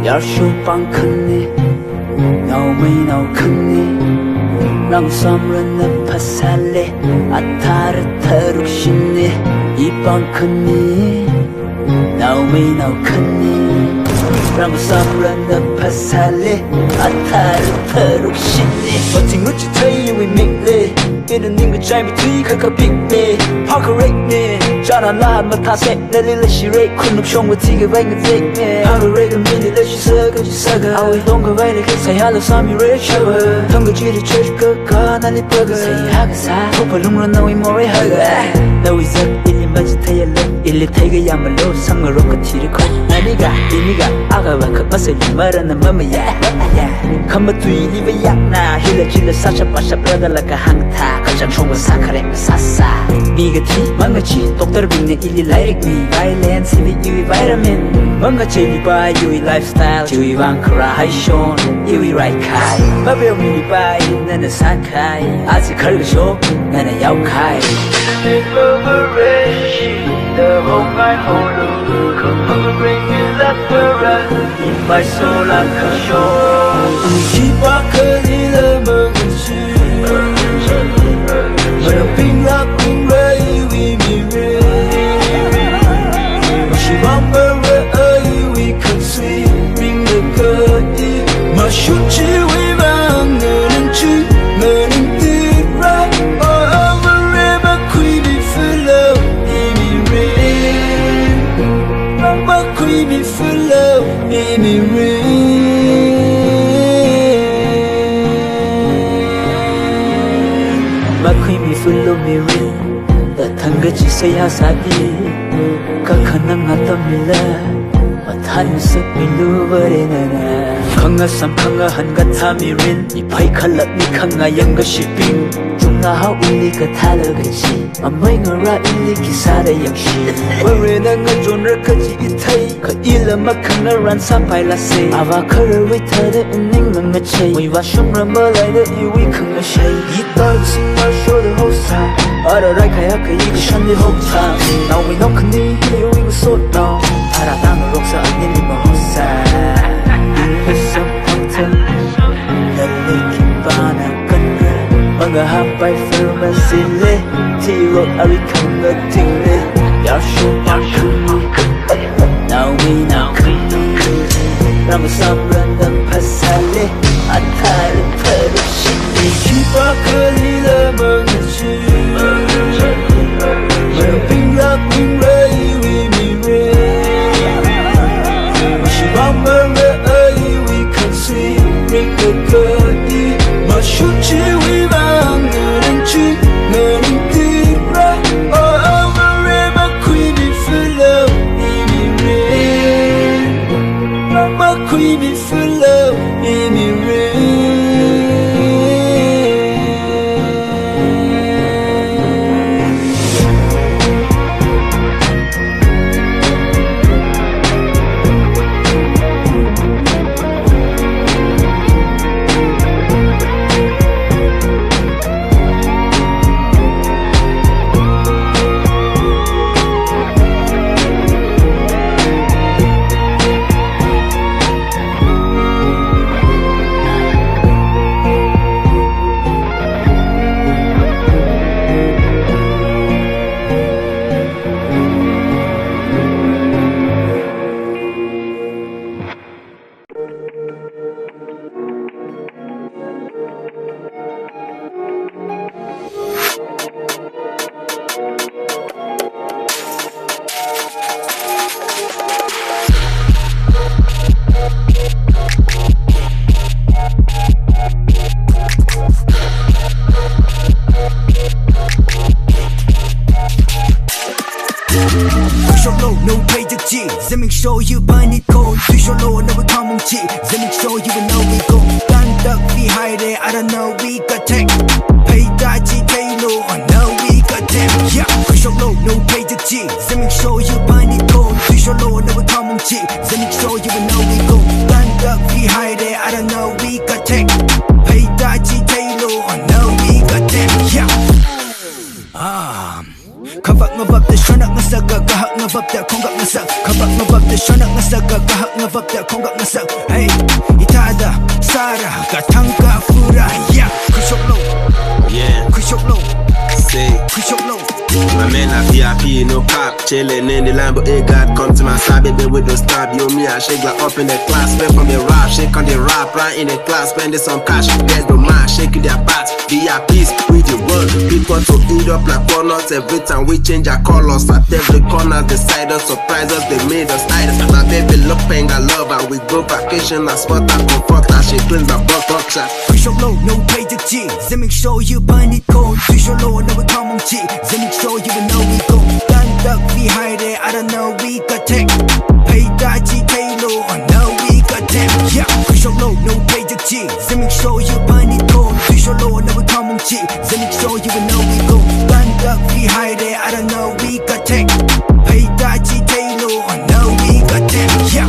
Yarsho Pankani, no me no kani, Rang Samran Pasale, Atar Tarushini, Ipankani, no me no kani, Rang Samran Pasale, Atar Tarushini. Nothing what you tell you we make it. In the name of Jamie T, Kaka Big Me, Parker Rake Me, Jana La Matheisa, Nelly she rake, couldn't show what Tigger Vang and take me. Parker Rake and Minnie, let you suck, you sucker. I will don't go right against say hello, Sammy Red Shower. Tongue G the church, Cook, Nally Burger. Say Hagasa, Hope a Lumra, no more hugger. No, is up in your vegetarian, Illy take a Yamalo, Summer Rocket Tirico, Naniga, Imiga, Agava, Muscle, Murder and Mamma, yeah. Come to you, leave a yakna, Hilla, such a pasha brother like a hang tag. Kajang chong sakare sasa Bigati, mangachi, Dr. Bing ili like me Violence, Iwuivangna Mangachi, buy Iwi lifestyle Iwuivangna, Paishonao, Iwi right kai Pheomi Haira, Nana Sakai Otsakrum, Nana Yakai The whole night hollow Come bring me that para In my soul I can show Keep our curly mangachi Ping up, ping ray, we be ray. She bumper, we can see, ring the curtain. Mashuchi, we run, and cheap, learning the right. Oh, river, queenie, full of, any rain. Mama, queenie, full of, any rain. My queenie, full of me rain. The Tangachi say Hasabi, Kakanang Atamilo, Matheisa Miluvarena. Kanga Sam Kanga Hangatami Rin, Ipai Kalat Nikanga Younger Shipping, Junga How Ulika Talagachi, a Mangara Iliki Sada Yashi, Warena Jonra Kaji Itai, Kaila Makanga Ransapai Lase, Avakara Witada in England Mache, we Vashum Ramba like the Iwuivangna Shay, Yitas in our show the whole time, Ara Raikayaka Yikishan the whole time, now we know Kani, you will sort down, Aradana Roxa and Nilimahosa. Mga hapay farmasile Tiro arikanga tingle Yarsho Pankani Now we now Ramasamra na pasale Atari parushini Kipa kalila mga chi Ping rock ping ray we me ray Shibamba ray we can see Ring the curtain Mashuchi we Queenie full of any rain. Zimiksho, you buy it cold. Paishonao, never come on cheap. Zimiksho, you will know we go. Pheomi Haira, I don't know we got tech. Pay daji Taylor, I know we got them. Yeah, Paishonao, no pay the G. Zimiksho, you buy it cold. Paishonao, never come on cheap. Zimiksho, you will know we go. Pheomi Haira, I don't know we got tech. Pay daji Taylor, I know we goddamn, yeah. Kabak ngavap the shonak nasaga kahak ngavap the kongak nasak. Kabak ngavap the shonak nasaga kahak ngavap the kongak nasak. Hey, itada Sara katangka fura, yeah. Kushok low, yeah. Kushok low, Say, Kushok low. my man a VIP, no cop, chillin' in the Lambo. Hey God, come to my side, baby, we don't stop. You me, I shake like up in the class, spend from the rap, shake on the rap, right in the class, spending some cash. There's no mind, shaking their bats. VIPs with the world, people to eat up like walnuts. Every time we change our colors, at every corner, decide us, surprise us, they made us idols. My baby look paying I love, and we go vacation, I spot I comfort, and she cleans my butt shot. Kushok low, no pay to G. Zimiksho, you burn it cold. Kushok low, no come on G. Zimiksho, you will know we go. Stand up, we hide it, I don't know, we got tech. Pay Daji, Taylor, I know we got them. Yeah, Kushok low, no pay to G. Zimiksho, you burn it cold. Kushok low, no come on G. Zimiksho, you will know we go. Stand up, we hide it, I don't know, we got tech. Pay Daji, Taylor, I know we got them. Yeah.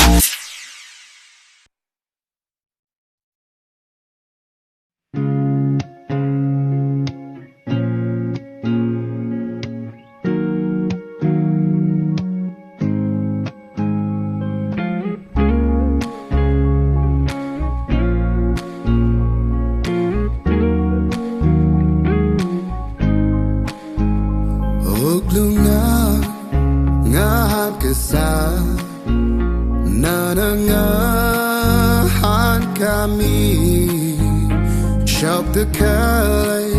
Shop the Kahai,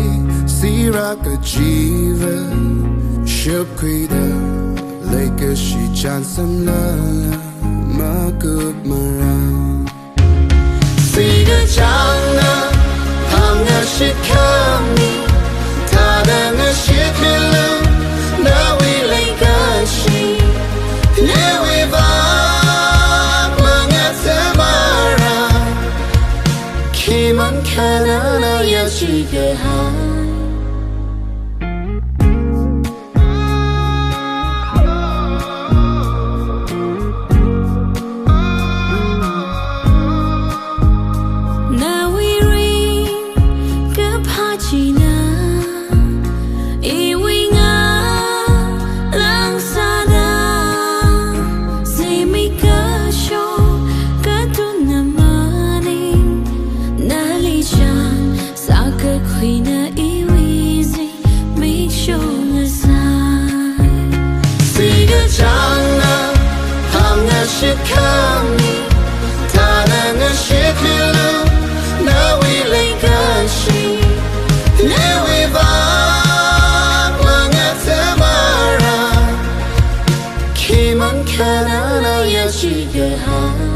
Siraka Jiva, Shop Quida, Lake a she chansam lala, Makub Mara. Siga Chana, Hanga Shikami, Tadanga Shikila, now we like a she, Iwuivangna, Mangathamara, Kiman Kanana Yashikahai. Shikami, Tadanga Shikila, now we like a she, Iwuivangna, Mangathamara, Kiman Kanana Yashikahai.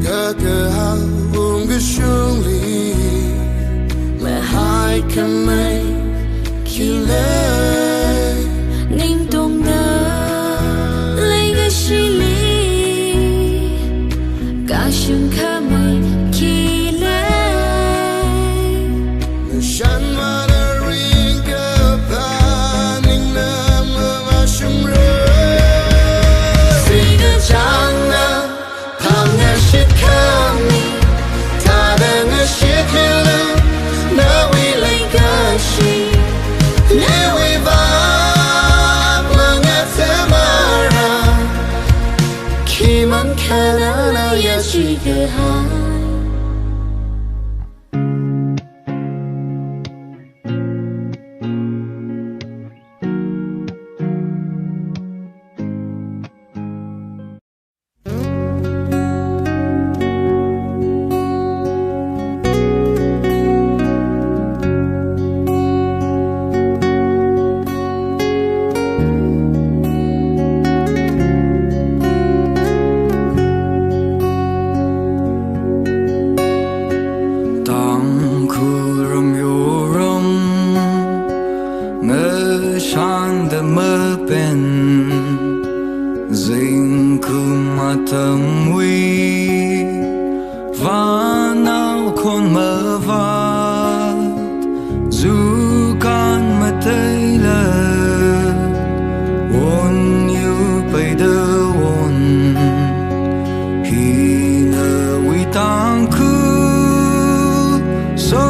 Kakahau Ungashungli, Mahai Kamai, Kilay, Ning Dong Gashun Kamai Kilay Shan Madaringa Paning Namashum Siga Chana Panga Shikami Tadanga Shikila now we like a she Iwuivangna Mangathamara Kiman Kanana Yashikahai. Tangkhul Ramyoram Ngeshan the Merpen Zinkumatam we Vanau kon Mervat Zukan Matheisa Won you pay the one Hina we Tangkhul So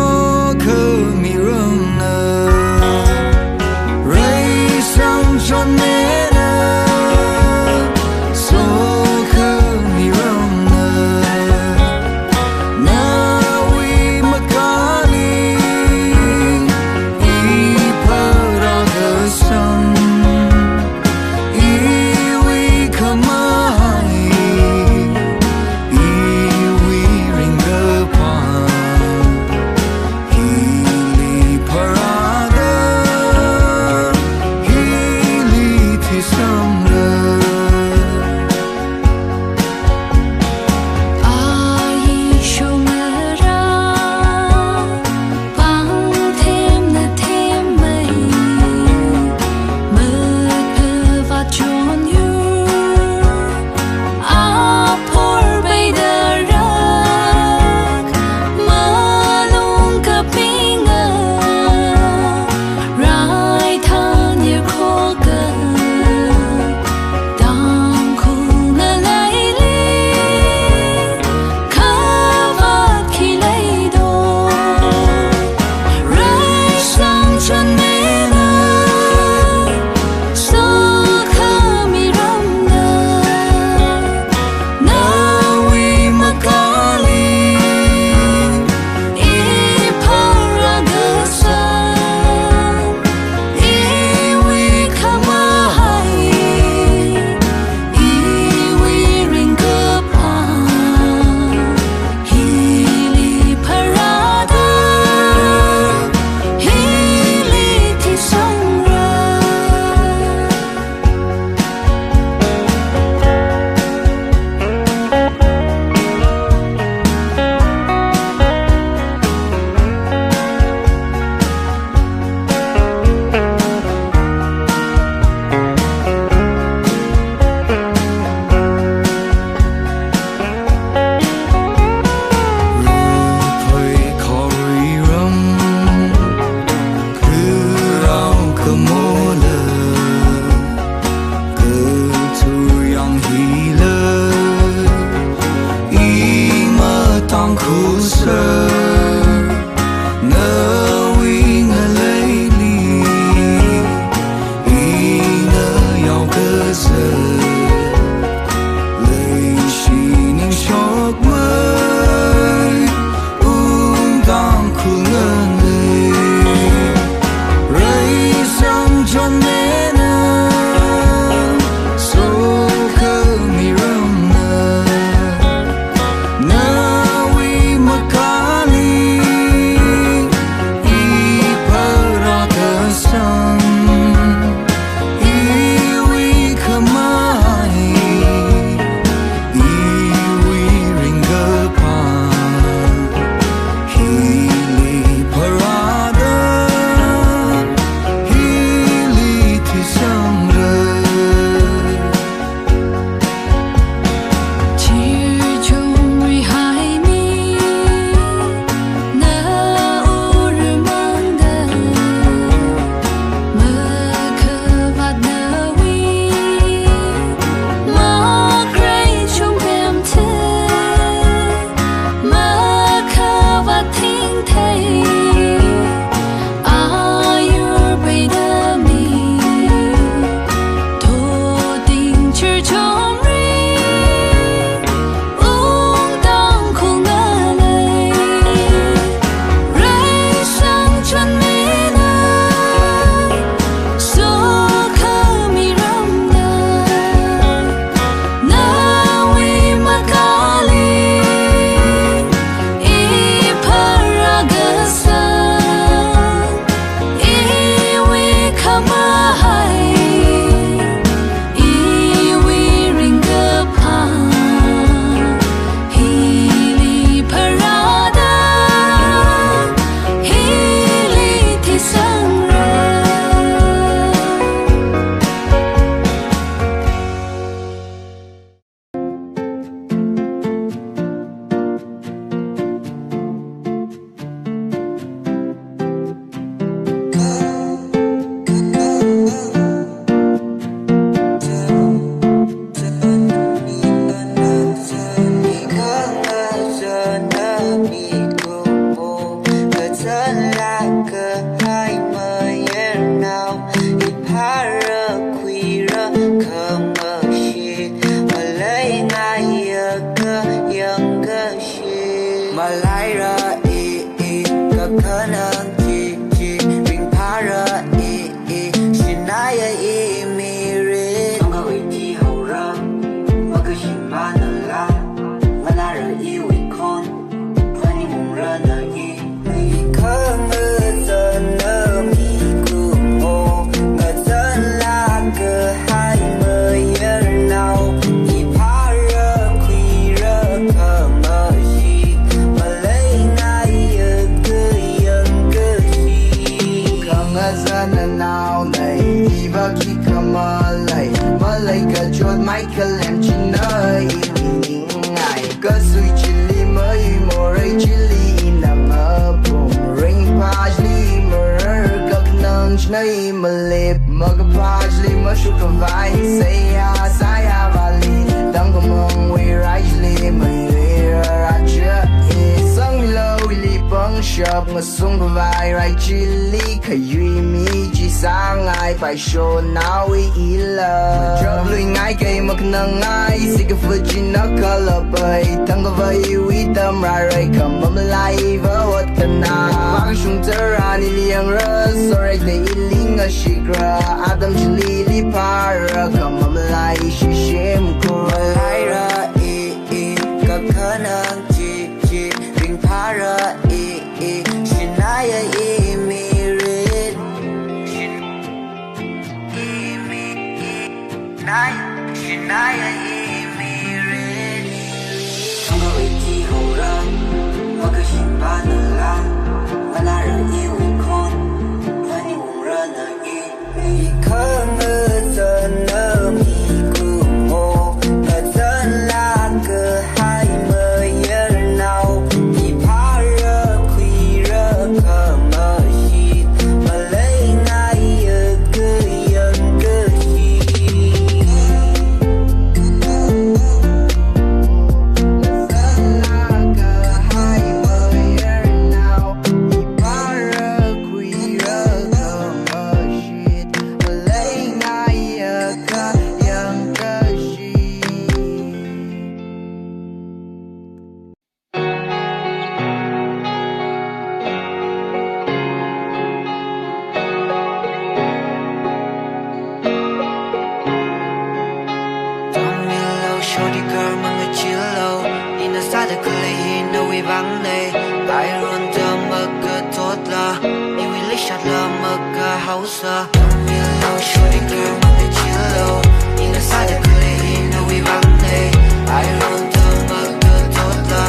dân là cơ hai mươi nào Ipara queera come she Malay ngaya cơ yang cơ she Malay ra ka kanang chi Bing para Shinaya mirin Ang gawin di hauram Magkashimanala Manara Iwuivangna Pani mong rana Ikang ngazan na miku mo Ngazan la kahai mayar now Ipara queera kamashi Malay ngaya kayang kashi Kang ngazan na now nay Iba ki kamalay Malay ka jod may kalem chinay Iwingay Kasui chili may moray chili Inang apong ring pajli Marar kak nang chnay malip Magpajli masyukavay Saya saya bali Dang kumang way rajli Mayra raja Isang ilaw ilipang shop Ngasong kavay ray chili Kayuy mi sangay Paishonao ilaw Drop luy ngay kay magnangay Sige fujin na kalabay Tanggavay iwitam raray Kamamlay bawat ka na Makashung tara niliyang ras Oray na iling ashikra Adam chilili para Kamamlay shishim ko Malay ra Kakanang chi Ring para Shinaya mirin Shinaya mirin Ang gawin di hauram Magkashimanala Manara Iwuivangna Pani mong rana Ikang ngazan na miku mo Ngazan la kahai mayar now Ipara queera kamashi Malay ngaya kayang kashi Shorty girl mga chilo Inasada kalahin na Iwuivangna Bayron da magkatotla Iwi Leishat la magkahausa Atamilo Shorty girl mga chilo Inasada kalahin na Iwuivangna Bayron da magkatotla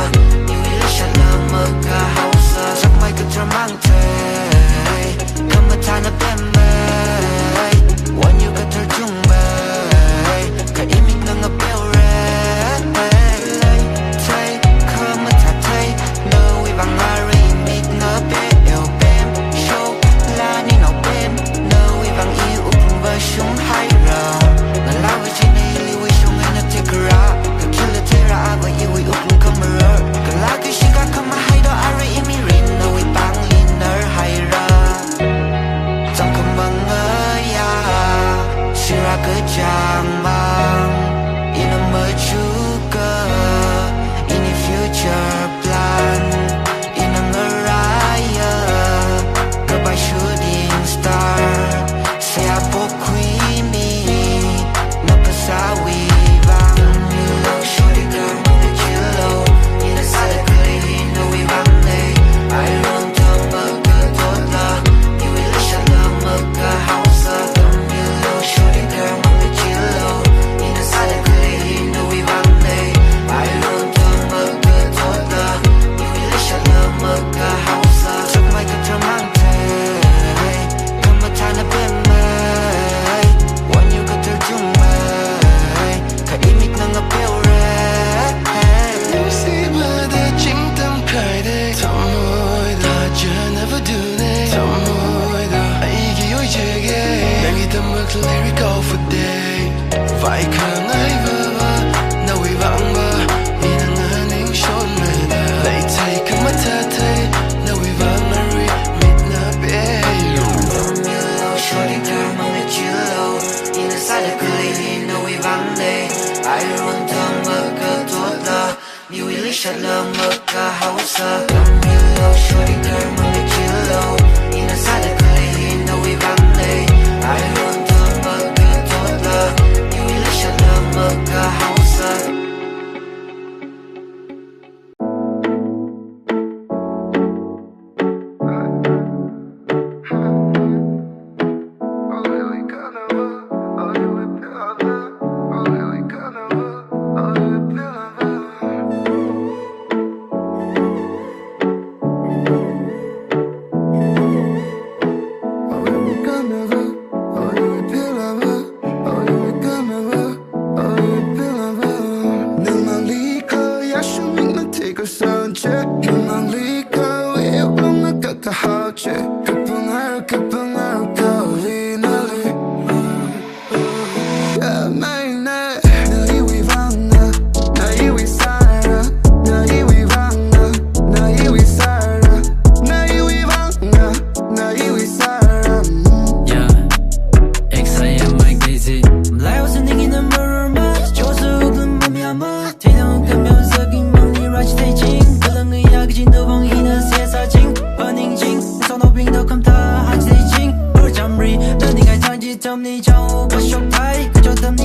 Iwi Leishat la magkahausa Sak may katramang tay Kamata na pemay Wan yu katarjung bay Kaimik na nga pew Imik na beo bem show la ni nào bên no 먹을까 Atamilo shorty girl 몸에 길러 이는 사대클리 너 위반네 I want to 먹을 돌아 You will Leishat 먹을까 하우스 Hãy subscribe cho kênh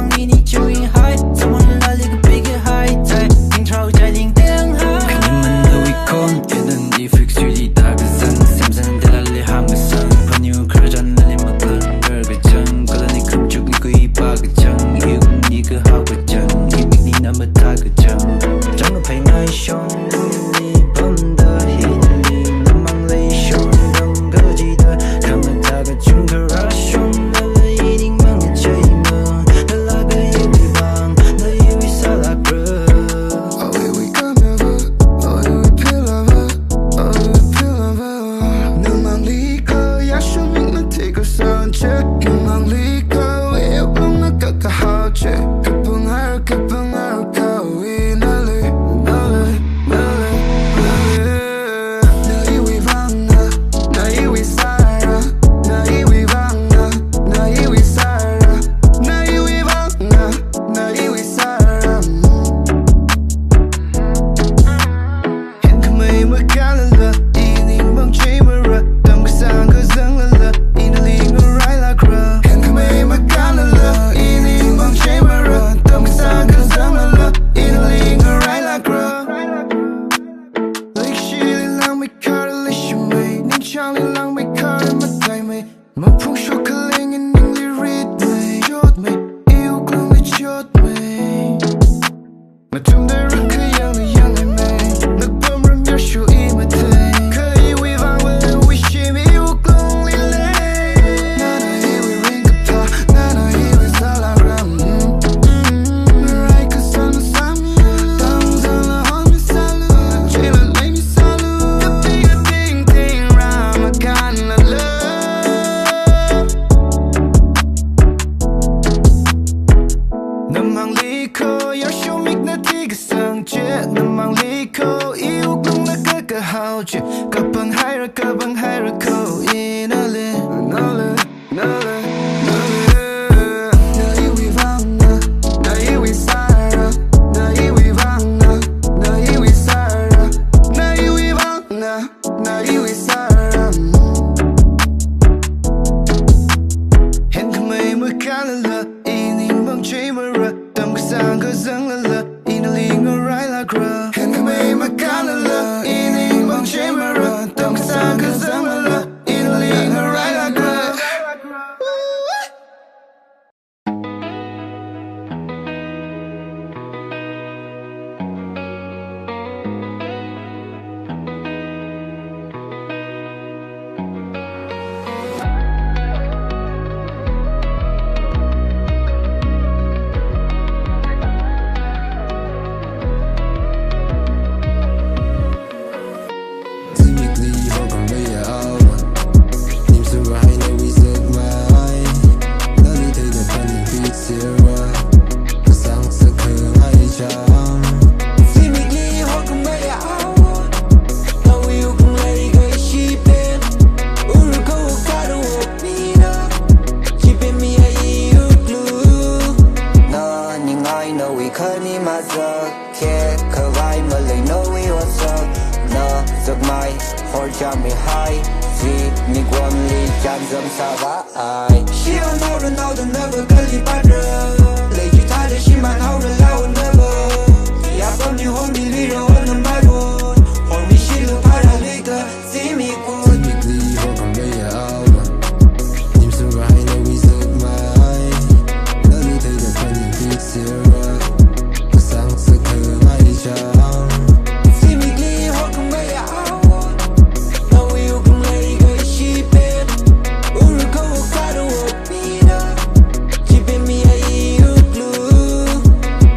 Ghiền Mì Gõ để không bỏ lỡ những video hấp dẫn cha mi hai ZimikWon li chan dâm sa va ai希望好人好的那个跟你般人累积他的心满好人来我那个呀帮你红你离人我能买我红你西路拍到你的ZimikWon Zimikli ho kang bay ao nim su ga hai na wi zuk mai na li thai da kan ni fi sira sang sa khơ mai chang Zimikli ho kang bay ao na wi u kang lay ga shi pe u ru ko ka do pi da ji be mi ai u blue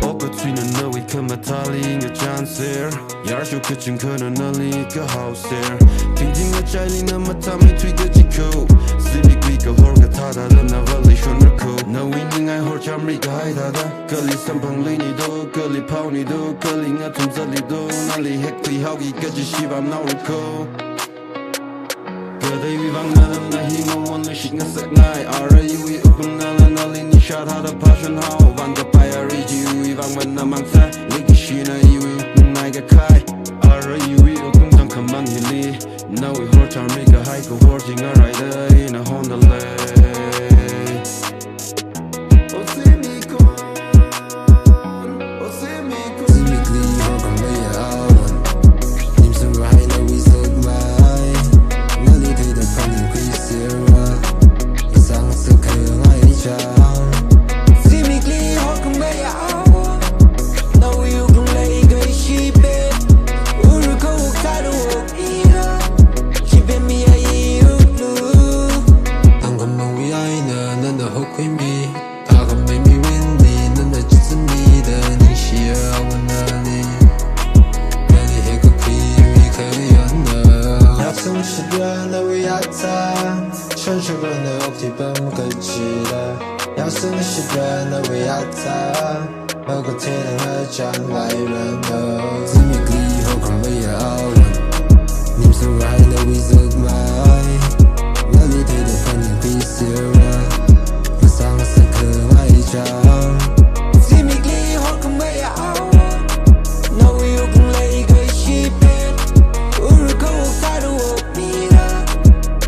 opportunity no we come at telling a chance here Yarsho kitchen couldn't only go house there thinking a child in a matami tweet the chico Zimikli go horga tada the navali shona ko no winning I heard jamri Kahai tada kali sampang lini do kali pauni do kali ngatum zali do nali hekli haugi gaji shibam naurko Iwuivangna na hingo one the shit ngasak ngai Iwuivangna na lini shot hada Paishonao vanga paya riji Iwuivangna mangsa liki shina Iwuivangna ga Kahai Iwuivangna tang kamang hili now we hurt our make a hike of horting a rider in a Honda lay Zimikli ho kang bay ao nim su ga hai na wi zuk mai na li thai da kan ni fi sira sang sa khơ mai chang Zimikli ho kang bay ao na wi u kang lay ga shi pe u ru ko ka do pi da ji be mi ai u blue tang kam ma wi ai na nan da ho kwin bi ta kam mai mi win ni nan da chi sin mi da ni shia wan na ni na ni he ko pi wi ka yan na要从十月那为要在全世界的奥体本个记得要从十月那为要在某个天和将来人的 Zimikli ho kang bay ao nim su ga hai na wi zuk mai na li thai da kan ni fi sira sang sa khơ mai chang Zimikli ho kang bay ao na wi u kang lay ga shi pe u ru ko ka do pi da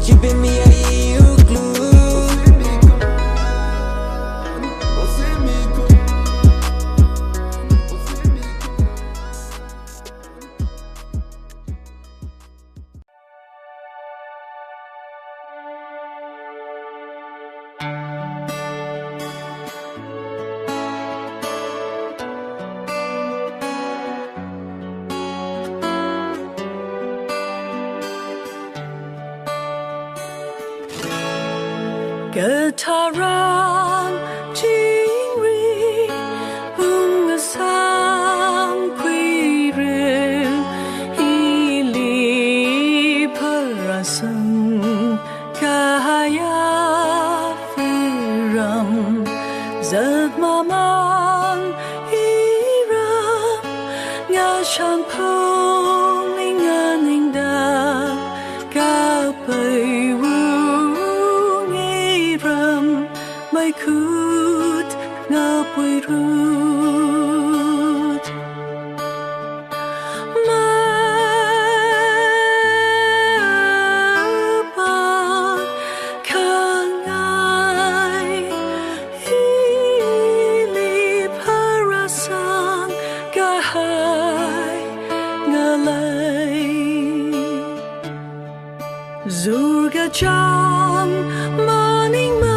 ji be mi ai u blue Getaran jingri bunga sam kuiru ili parasam kahaya firam zadmaman iram ngashan pong ninda kapai mai kut ngapui rut Mapak Khangai ili parasang Kahai ngalai Zurga jam maning ma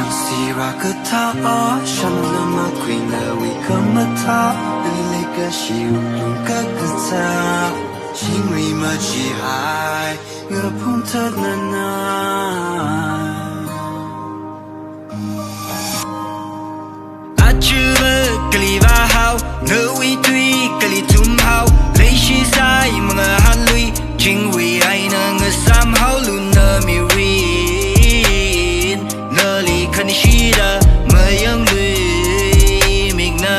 Siraka Shamlama Queen we come a top Lilika Shiruka Kata Shingri Machi High Punta Nana Achuba Kaliva How No we three Kalitum How Leishi Sai Mga Hanlui Chingwi Aina Somehow Luna Miri Kanishida Mayang Lui Migna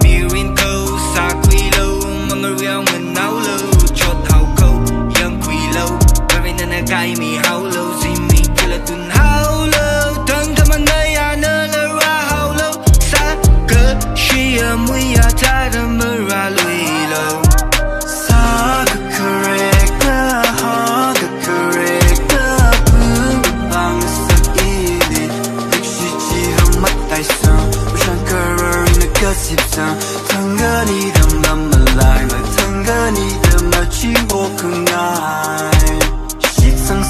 Mirin Ko Sakwilo Mangariang Manaulo Chot How Ko Young Quilo Barin na Gai Mi How Low Zimik Kilatun How Low Tangkhul Ramyoram How Low Saka Shia Muya Tada Mara Lui Low Saka Correct Haga Correct Tangani the mama line, Tangani the machi walkungai. Shit sang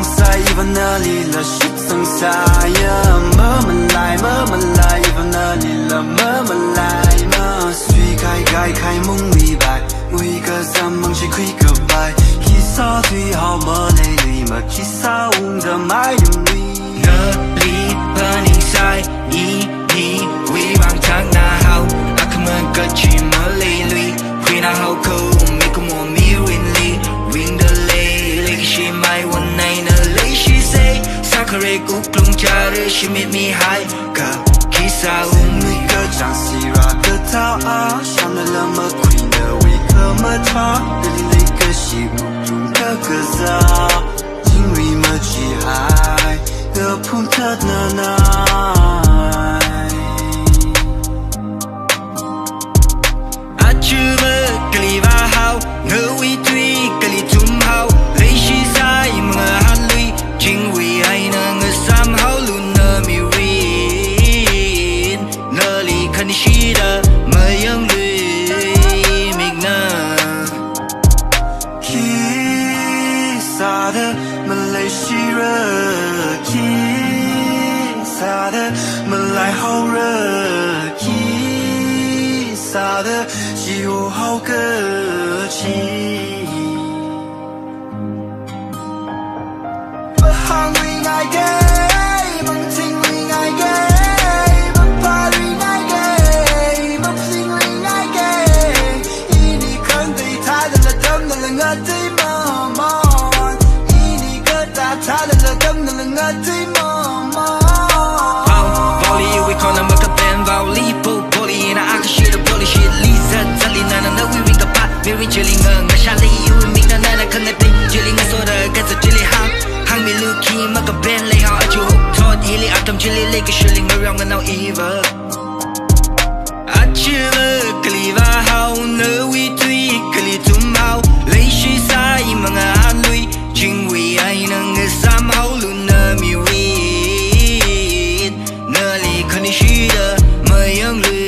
sai, even a lila shit sang sai. Mama lie, even a lila mama lie. Ma sweet kai mung we back. We got some mung she quick goodbye. He saw three how malay, ma kissa the my we. The bleed burning side, Iwuivangna how Akaman Gachi Malay Lui Queen a how ko make more mirrorly Ring the lay she my one nine lay she say Sakare Kuklung Chara she made me high Ka Kisa Umika Jansira Kata Shamlama Queen we come a talk Lilika she Kakaza Jingri Machi high The Punta Nana Achuba Kaliva How No we three Kalitum How Leishi Sai Mga Hanlui Jingwi Aina Somehow Luna Mirin Nali Kanishida Mayang Lui Migna Kisada Malayshira Kisada Malay Hora Kisada Jiu Hao Ge Qi Hungry I gave Ting ring I gave Party I gave Fling ring I gave Ini kan they tied the dum the ngati mama Ini kata tied the dum the ngati mama Volley we call them a band volley Volley and I can shit a bully shit Leishat Tali Nana no we ring a pot Miri chilling a Shali you and me Nana can I think chilling a soda gets a chili hot Hang me looky maka ben lay how at you Todd Ili Atam chili like a shilling around and now Eva Achiva Kaliva how no we three Kalitum how Leishi Sai Mga Hanlui Jingwi Ainang somehow Luna Mirin Nali Kanishida Mayang Lui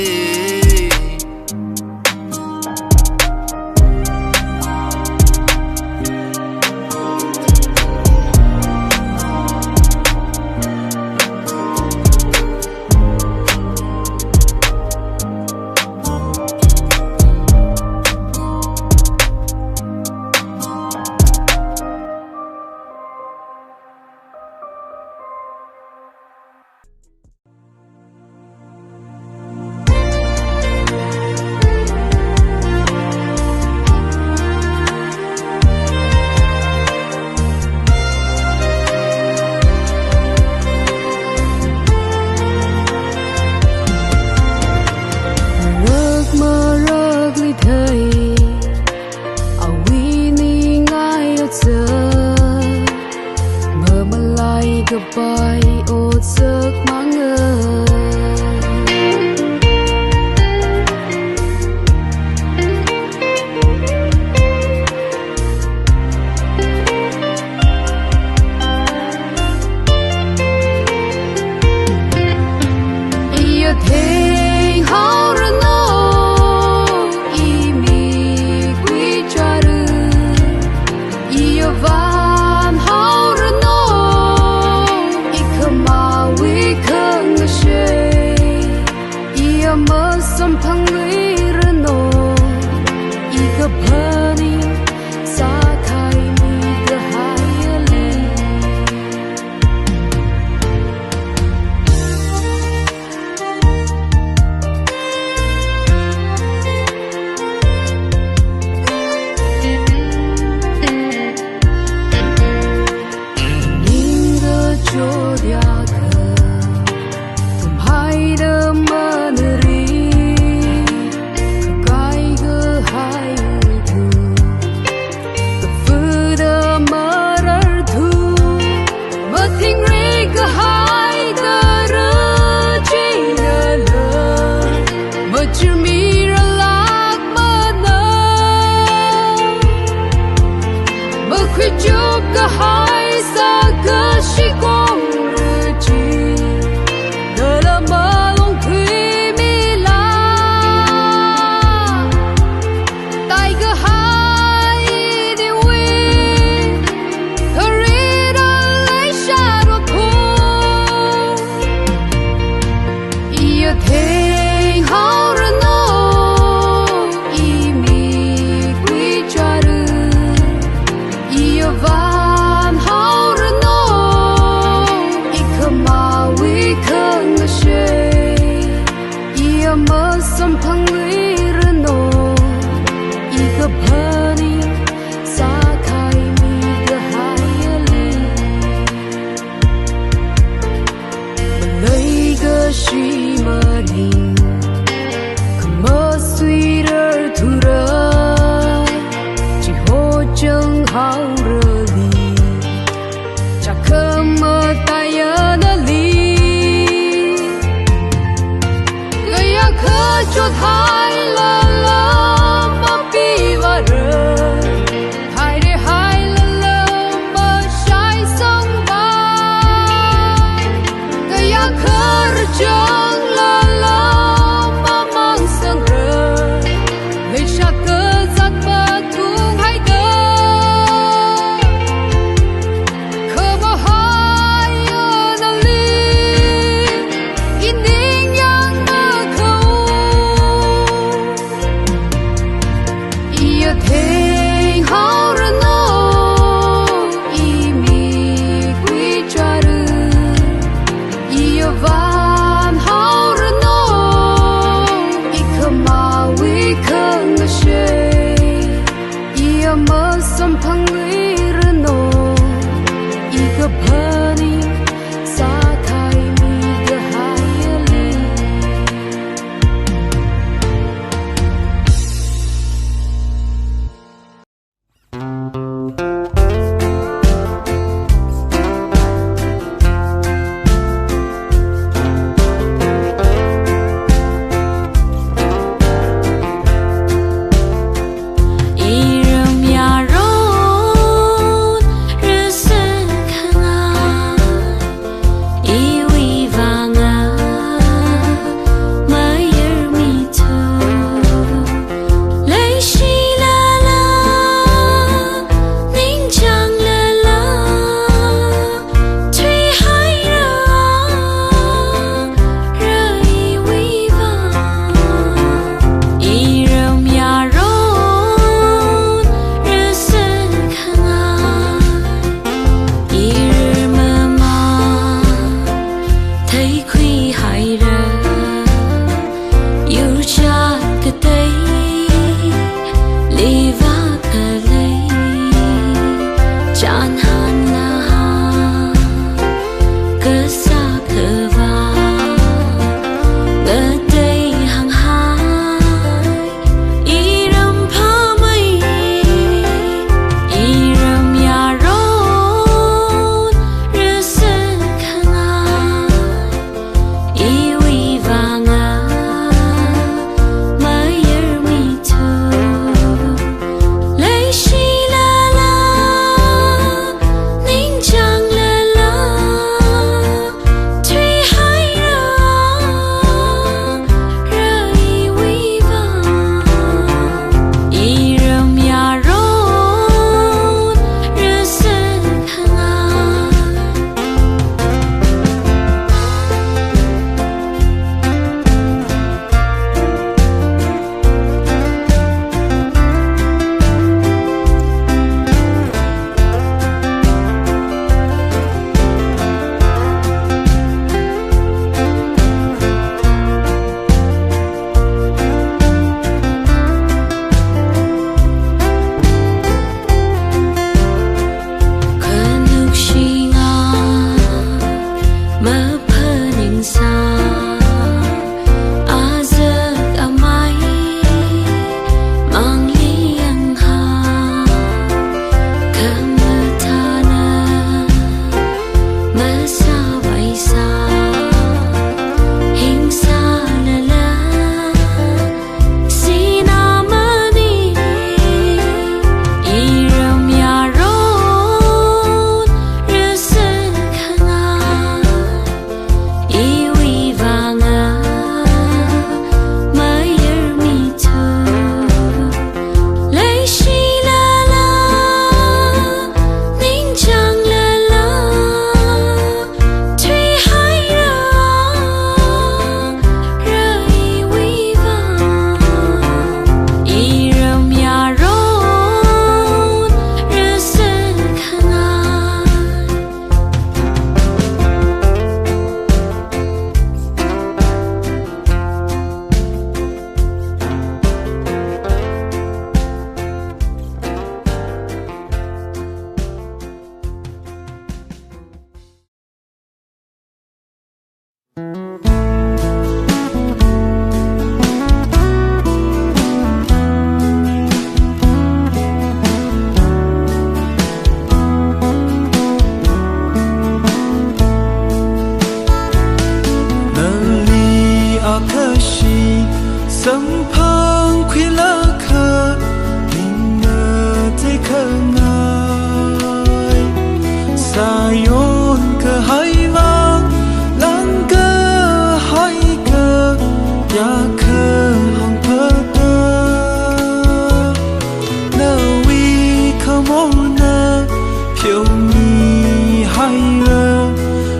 Pheomi Haira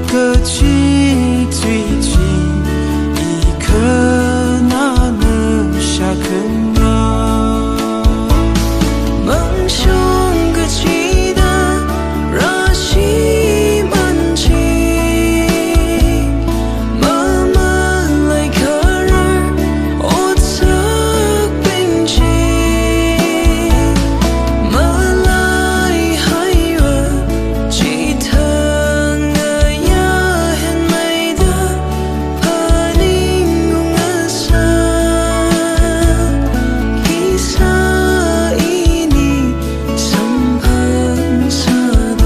歌曲最近一颗那能下肯啊梦想个记得让心满情慢慢来客人我侧并进慢来海人记得我呀很美的和你用的色一色一你sampan sado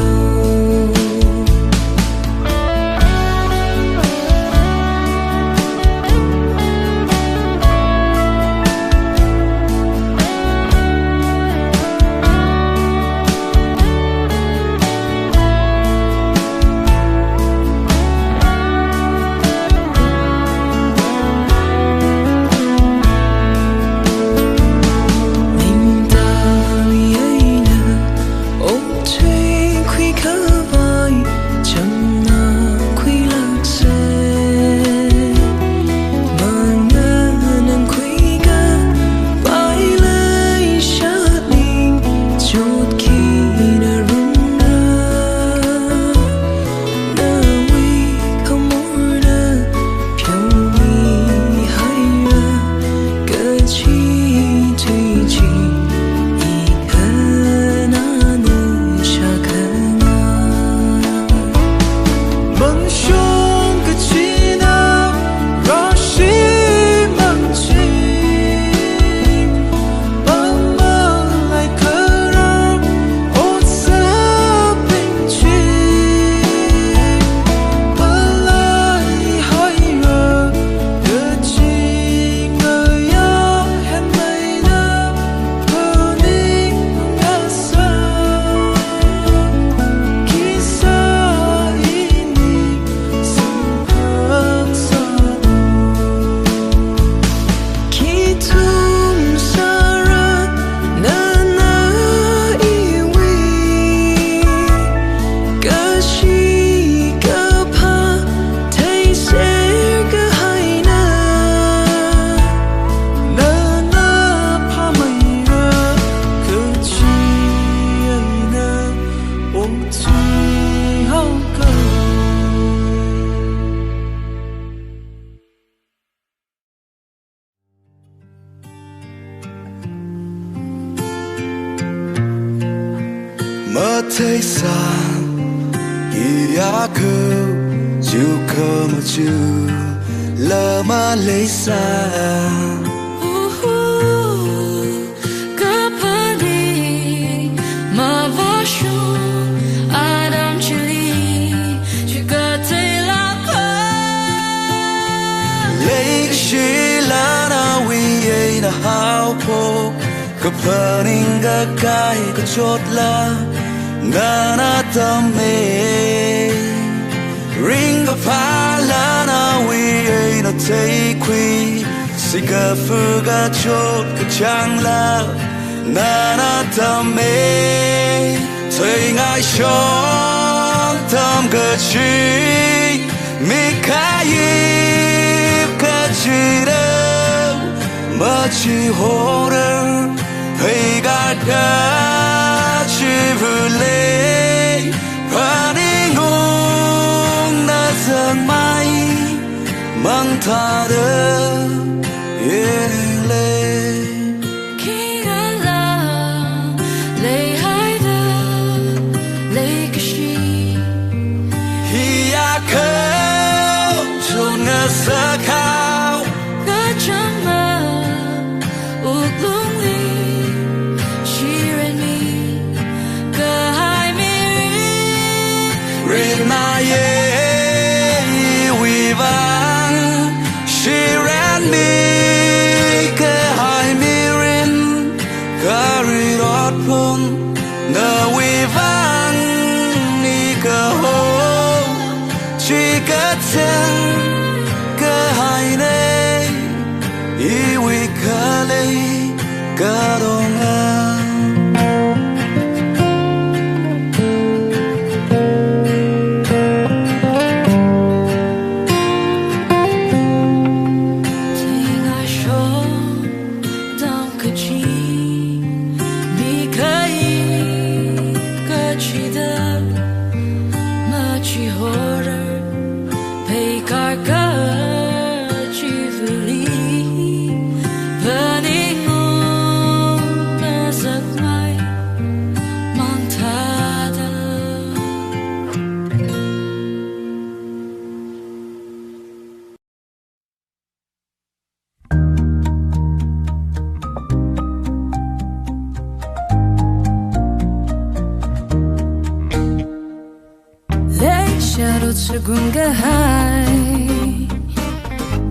Matheisa Iyaku Jukamuju Lama Leishat Kapadi Mavashu Adam Chili Chikatela Leishat we ain't a haupo Kapaninga kai kachotla Mangathamara Ring a palana we ain't a take we Sika fuga chot kachangla Mangathamara Saying I shot tam gachi Mikayib kachira Machi horror Hey God Chivule Running on Nasang Mai Mangathamara Yele Kigala Lay Haida Lay Kashi Hiyako Chon Rinaye Iwuivangna She ran me Kahai mirin Kari rotpon The Iwuivangna Ni kaho She got ten Kahai ne Iwi kale Kadonga Leishat Otsakrum Kahai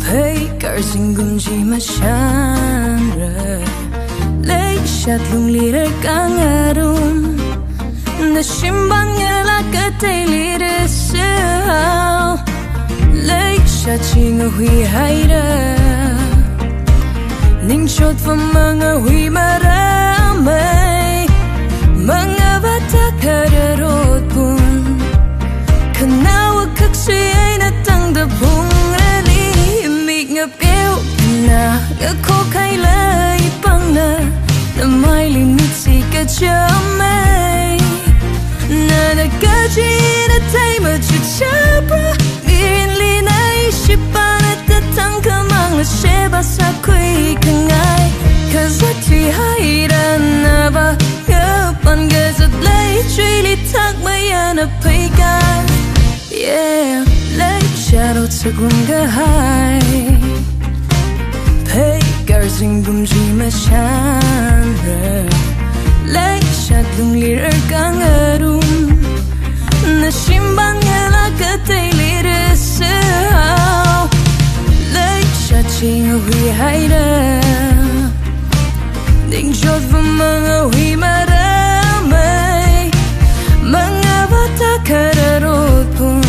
Paikar singum jima shanra Leishat lunglirer kangarum Nashimban ngela katay lirisaw Leishat chinga hui haira Ningshot fa mga hui maramay Mga bata kararot pun Kanawa kaksi ay natangda pungrali Imik nga piyo na Ako kay laipang na Na may limit si kachamay Na nagkaji na tayo machuchapra Girinli na isipan at tatang kamang na sheba sa kuy kangay Kazatri haira na ba Gapan gazat lay Trili takmaya na paigan Yeah, Leishat Otsakrum Kahai Paikar singum jima shanra Leishat lunglirer kangarum Nashimban ngela katay lirisaw Leishat chinga hui haira Ningshot fa mga hui maramay Mga bata kararot pun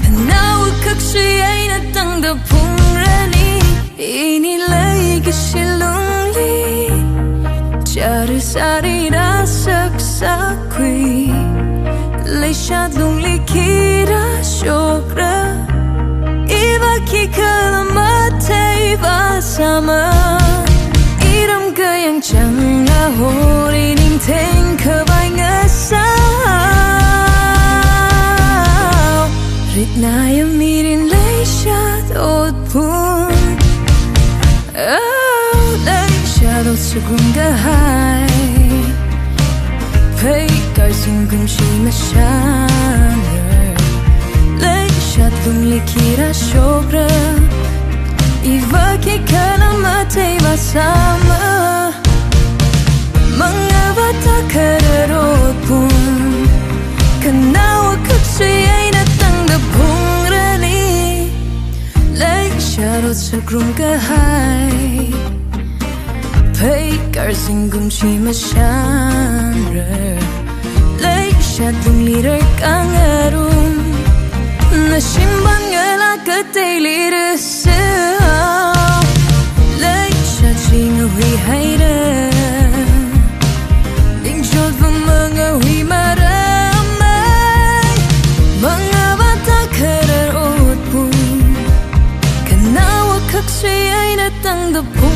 Kanawa kaksi ay natangda pungrani Inilay kasilungli Chari-sari rasak sakwi Leishat lungli kira shokra Iba kikala Matheisa sama Iram kayang chang la hori ning teng kabay ngasaw Ritnaya mirin Leishat Otpun Oh, Leishat Otsakrum Kahai Paikar singum jima shanra Leishat lungli kira shokra Iba kikala Matheisa sama Mga bata kararot pun Kanawa kaksi ay natangda pungrali Leishat Otsakrum Kahai Paikar singum jima shanra Leishat lunglirer kangarum Nashimban ngela katay lirisaw Leishat chinga hui haira Ningshot fa mga hui maramay Mga bata kararot pun Kanawa kaksi ay natangda pun